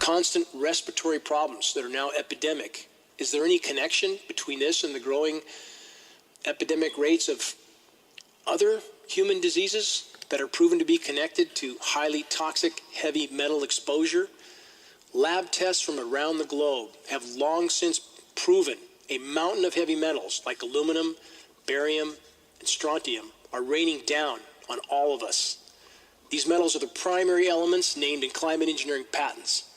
constant respiratory problems that are now epidemic. Is there any connection between this and the growing epidemic rates of other human diseases that are proven to be connected to highly toxic heavy metal exposure? Lab tests from around the globe have long since proven a mountain of heavy metals like aluminum, barium, and strontium are raining down on all of us. These metals are the primary elements named in climate engineering patents.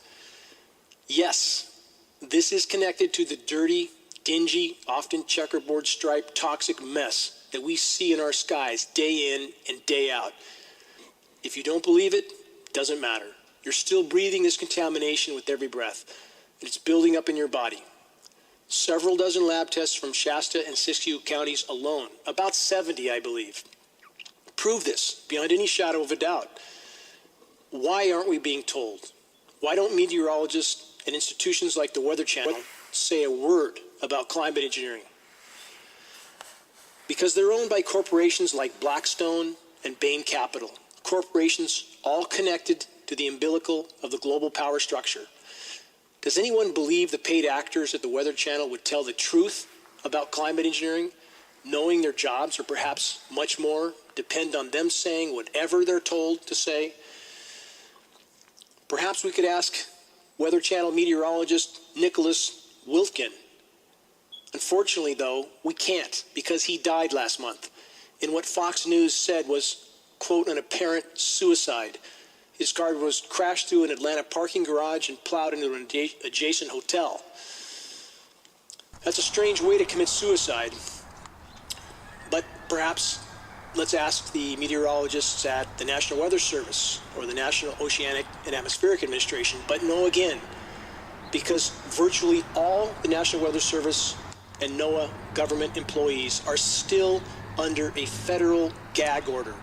Yes, this is connected to the dirty, dingy, often checkerboard striped toxic mess that we see in our skies day in and day out. If you don't believe it, it doesn't matter. You're still breathing this contamination with every breath, and it's building up in your body. Several dozen lab tests from Shasta and Siskiyou counties alone, about 70, I believe, prove this beyond any shadow of a doubt. Why aren't we being told? Why don't meteorologists and institutions like the Weather Channel say a word about climate engineering? Because they're owned by corporations like Blackstone and Bain Capital, corporations all connected to the umbilical of the global power structure. Does anyone believe the paid actors at the Weather Channel would tell the truth about climate engineering, knowing their jobs, or perhaps much more, depend on them saying whatever they're told to say? Perhaps we could ask Weather Channel meteorologist Nicholas Wiltgen. Unfortunately, though, we can't, because he died last month in what Fox News said was, quote, an apparent suicide. His car was crashed through an Atlanta parking garage and plowed into an adjacent hotel. That's a strange way to commit suicide. But perhaps let's ask the meteorologists at the National Weather Service or the National Oceanic and Atmospheric Administration. But no again, because virtually all the National Weather Service and NOAA government employees are still under a federal gag order.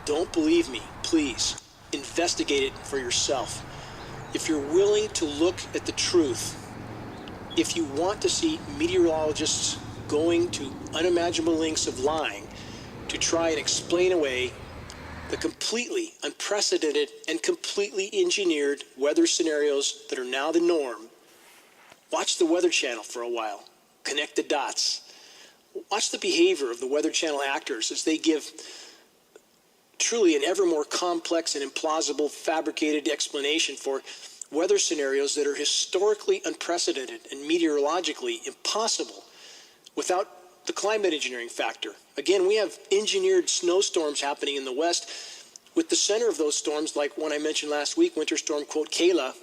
Don't believe me, please. Investigate it for yourself. If you're willing to look at the truth, if you want to see meteorologists going to unimaginable lengths of lying to try and explain away the completely unprecedented and completely engineered weather scenarios that are now the norm, watch the Weather Channel for a while. Connect the dots. Watch the behavior of the Weather Channel actors as they give truly an ever more complex and implausible fabricated explanation for weather scenarios that are historically unprecedented and meteorologically impossible without the climate engineering factor. Again, we have engineered snowstorms happening in the West with the center of those storms, like one I mentioned last week, Winter Storm, quote, Kayla,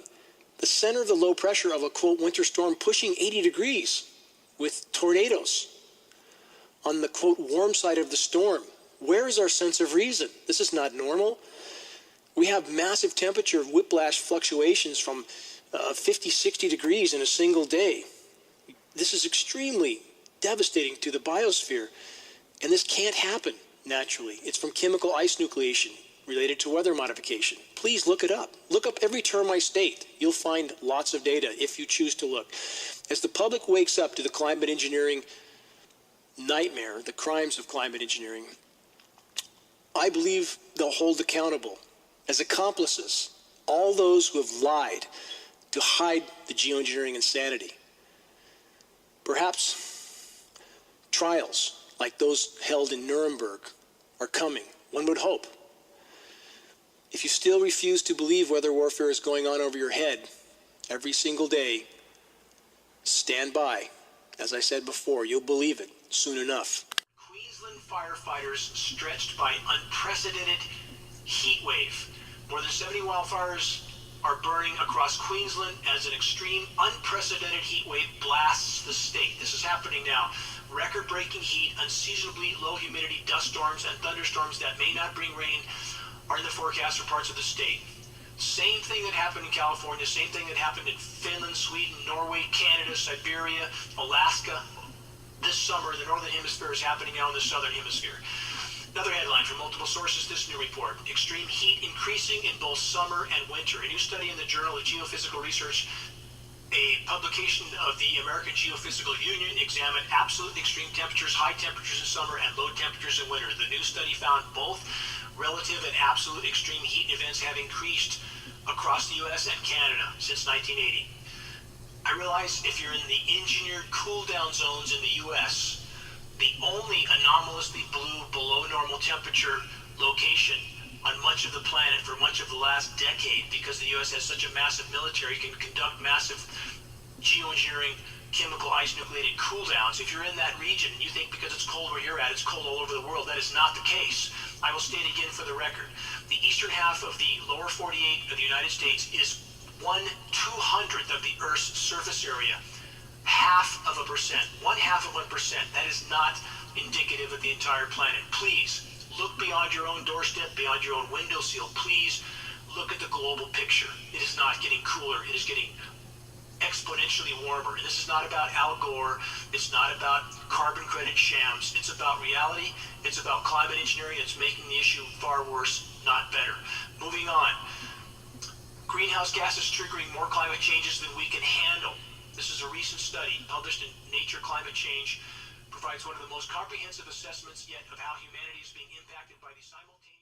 the center of the low pressure of a, quote, winter storm pushing 80 degrees with tornadoes on the, quote, warm side of the storm. Where is our sense of reason? This is not normal. We have massive temperature whiplash fluctuations from 50, 60 degrees in a single day. This is extremely devastating to the biosphere, and this can't happen naturally. It's from chemical ice nucleation related to weather modification. Please look it up. Look up every term I state. You'll find lots of data if you choose to look. As the public wakes up to the climate engineering nightmare, the crimes of climate engineering, I believe they'll hold accountable as accomplices all those who have lied to hide the geoengineering insanity. Perhaps trials like those held in Nuremberg are coming, one would hope. If you still refuse to believe weather warfare is going on over your head every single day, stand by. As I said before, you'll believe it soon enough. Queensland firefighters stretched by unprecedented heat wave. More than 70 wildfires are burning across Queensland as an extreme, unprecedented heat wave blasts the state. This is happening now. Record-breaking heat, unseasonably low humidity, dust storms, and thunderstorms that may not bring rain are in the forecast for parts of the state. Same thing that happened in California, same thing that happened in Finland, Sweden, Norway, Canada, Siberia, Alaska. This summer, the Northern Hemisphere is happening now in the Southern Hemisphere. Another headline from multiple sources, this new report. Extreme heat increasing in both summer and winter. A new study in the Journal of Geophysical Research, a publication of the American Geophysical Union, examined absolute extreme temperatures, high temperatures in summer and low temperatures in winter. The new study found both relative and absolute extreme heat events have increased across the U.S. and Canada since 1980. I realize if you're in the engineered cool-down zones in the U.S., the only anomalously blue below normal temperature location on much of the planet for much of the last decade, because the U.S. has such a massive military, can conduct massive geoengineering chemical ice nucleated cool downs. If you're in that region and you think because it's cold where you're at, it's cold all over the world, that is not the case. I will state again for the record, the eastern half of the lower 48 of the United States is 1/200th of the Earth's surface area. 0.5%, 0.5%. That is not indicative of the entire planet. Please look beyond your own doorstep, beyond your own windowsill. Please look at the global picture. It is not getting cooler. It is getting exponentially warmer. And this is not about Al Gore. It's not about carbon credit shams. It's about reality. It's about climate engineering. It's making the issue far worse, not better. Moving on. Greenhouse gases triggering more climate changes than we can handle. This is a recent study published in Nature Climate Change, provides one of the most comprehensive assessments yet of how humanity is being impacted by the simultaneous